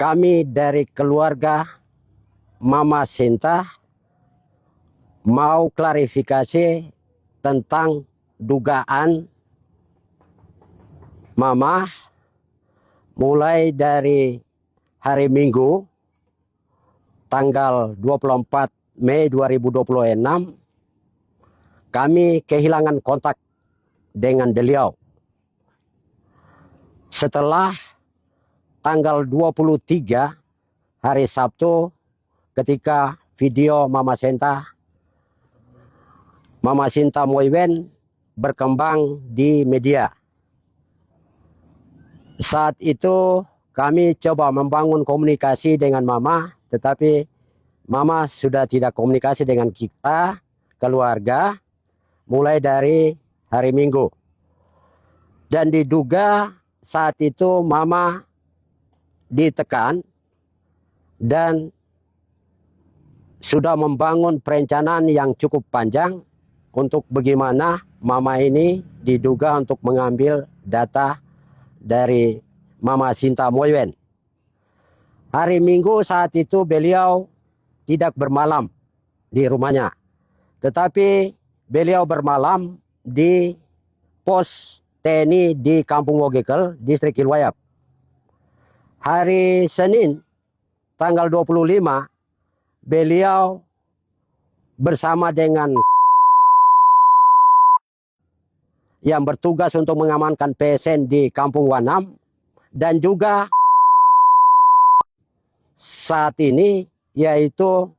kami dari keluarga Mama Sinta mau klarifikasi tentang dugaan Mama mulai dari hari Minggu tanggal 24 Mei 2026 kami kehilangan kontak dengan beliau. Setelah tanggal 23 hari Sabtu ketika video Mama Sinta Moiwen berkembang di media. Saat itu kami coba membangun komunikasi dengan Mama, tetapi Mama sudah tidak komunikasi dengan kita, keluarga, mulai dari hari Minggu. Dan diduga saat itu Mama ditekan dan sudah membangun perencanaan yang cukup panjang untuk bagaimana Mama ini diduga untuk mengambil data dari Mama Sinta Moiwen. Hari Minggu saat itu beliau tidak bermalam di rumahnya, tetapi beliau bermalam di pos TNI di Kampung Wogekel, Distrik Ilwayap. Hari Senin tanggal 25 beliau bersama dengan yang bertugas untuk mengamankan PSN di Kampung Wanam dan juga saat ini yaitu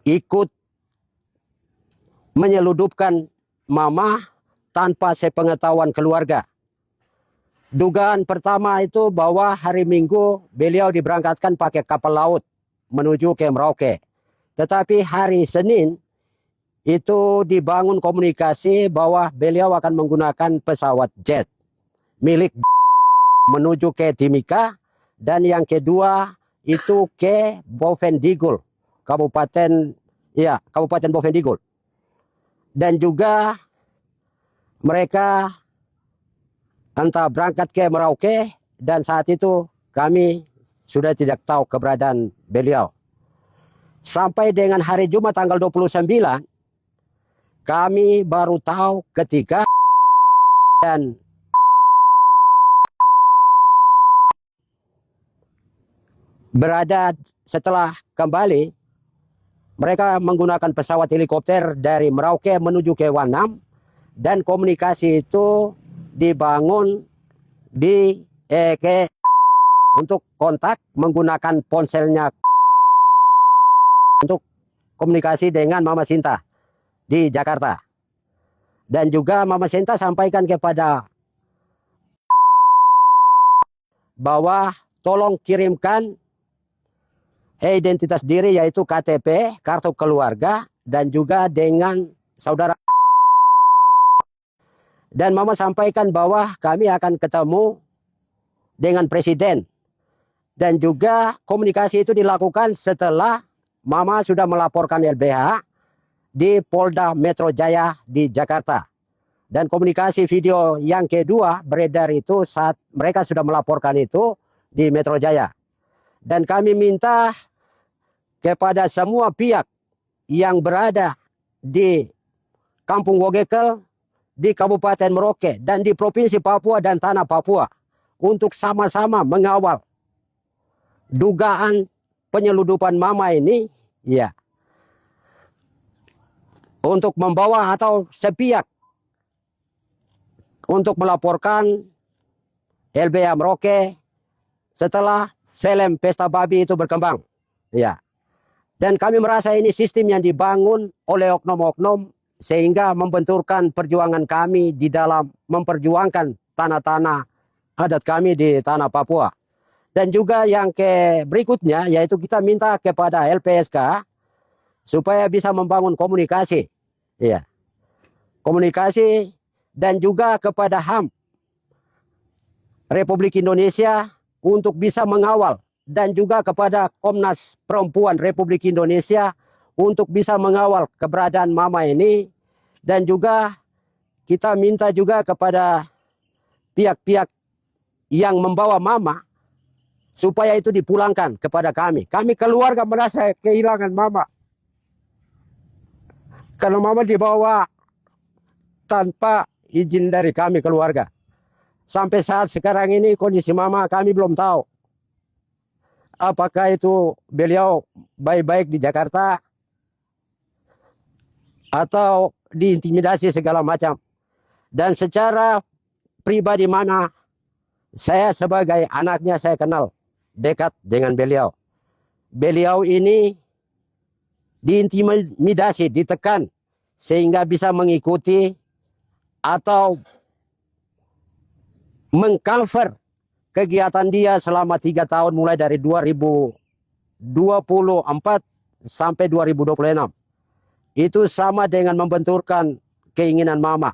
ikut menyeludupkan Mama tanpa sepengetahuan keluarga. Dugaan pertama itu bahwa hari Minggu beliau diberangkatkan pakai kapal laut menuju ke Merauke. Tetapi hari Senin itu dibangun komunikasi bahwa beliau akan menggunakan pesawat jet milik menuju ke Timika, dan yang kedua itu ke Bovendigul, Kabupaten Bovendigul. Dan juga mereka entah berangkat ke Merauke, dan saat itu kami sudah tidak tahu keberadaan beliau. Sampai dengan hari Jumat tanggal 29 kami baru tahu ketika dan berada setelah kembali mereka menggunakan pesawat helikopter dari Merauke menuju ke Wanam, dan komunikasi itu dibangun di untuk kontak menggunakan ponselnya untuk komunikasi dengan Mama Sinta di Jakarta. Dan juga Mama Sinta sampaikan kepada bahwa tolong kirimkan identitas diri yaitu KTP, kartu keluarga, dan juga dengan saudara. Dan Mama sampaikan bahwa kami akan ketemu dengan Presiden. Dan juga komunikasi itu dilakukan setelah Mama sudah melaporkan LBH di Polda Metro Jaya di Jakarta. Dan komunikasi video yang kedua beredar itu saat mereka sudah melaporkan itu di Metro Jaya. Dan kami minta kepada semua pihak yang berada di Kampung Wogekel, di Kabupaten Merauke, dan di Provinsi Papua dan Tanah Papua untuk sama-sama mengawal dugaan penyeludupan Mama ini, ya, untuk membawa atau sepihak untuk melaporkan LBH Merauke setelah film Pesta Babi itu berkembang, ya. Dan kami merasa ini sistem yang dibangun oleh oknum-oknum sehingga membenturkan perjuangan kami di dalam memperjuangkan tanah-tanah adat kami di tanah Papua. Dan juga yang berikutnya yaitu kita minta kepada LPSK supaya bisa membangun komunikasi, ya, komunikasi, dan juga kepada HAM Republik Indonesia untuk bisa mengawal, dan juga kepada Komnas Perempuan Republik Indonesia untuk bisa mengawal keberadaan Mama ini. Dan juga kita minta juga kepada pihak-pihak yang membawa mama supaya itu dipulangkan kepada kami. Kami keluarga merasa kehilangan mama. Karena mama dibawa tanpa izin dari kami keluarga. Sampai saat sekarang ini kondisi mama kami belum tahu. Apakah itu beliau baik-baik di Jakarta atau diintimidasi segala macam. Dan secara pribadi mana saya sebagai anaknya saya kenal dekat dengan beliau. Beliau ini diintimidasi, ditekan sehingga bisa mengikuti atau mengcover kegiatan dia selama 3 tahun mulai dari 2024 sampai 2026. Itu sama dengan membenturkan keinginan mama.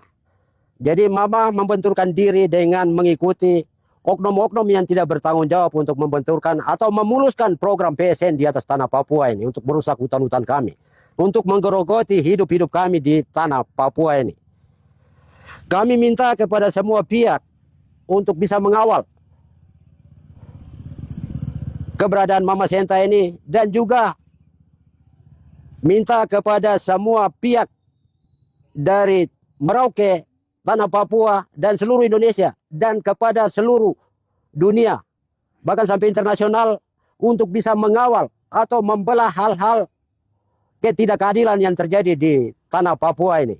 Jadi mama membenturkan diri dengan mengikuti oknum-oknum yang tidak bertanggung jawab untuk membenturkan atau memuluskan program PSN di atas tanah Papua ini untuk merusak hutan-hutan kami. Untuk menggerogoti hidup-hidup kami di tanah Papua ini. Kami minta kepada semua pihak untuk bisa mengawal keberadaan Mama Senta ini. Dan juga minta kepada semua pihak dari Merauke, tanah Papua, dan seluruh Indonesia, dan kepada seluruh dunia, bahkan sampai internasional, untuk bisa mengawal atau membelah hal-hal ketidakadilan yang terjadi di tanah Papua ini.